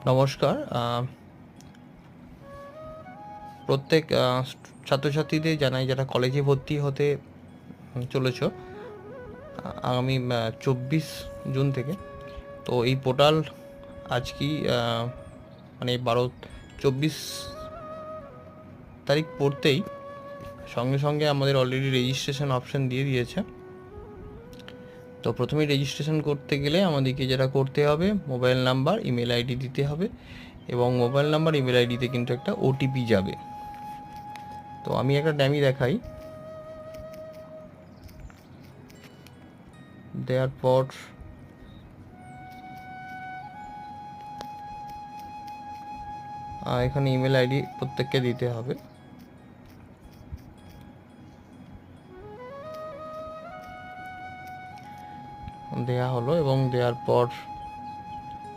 নমস্কার। প্রত্যেক ছাত্রছাত্রীদের জানাই যারা কলেজে ভর্তি হতে চলেছ আগামী 24 জুন থেকে। তো এই পোর্টাল আজকেই মানে 24 তারিখ পড়তেই সঙ্গে সঙ্গে আমাদের অলরেডি রেজিস্ট্রেশন অপশান দিয়ে দিয়েছে। তো প্রথমেই রেজিস্ট্রেশন করতে গেলে আমাদেরকে যেটা করতে হবে, মোবাইল নাম্বার, ইমেল আইডি দিতে হবে এবং মোবাইল নাম্বার ইমেল আইডিতে কিন্তু একটা ওটিপি যাবে। তো আমি একটা ড্যামি দেখাই। দেওয়ার পর এখানে ইমেল আইডি প্রত্যেককে দিতে হবে। দেয়া হলো এবং দেওয়ার পর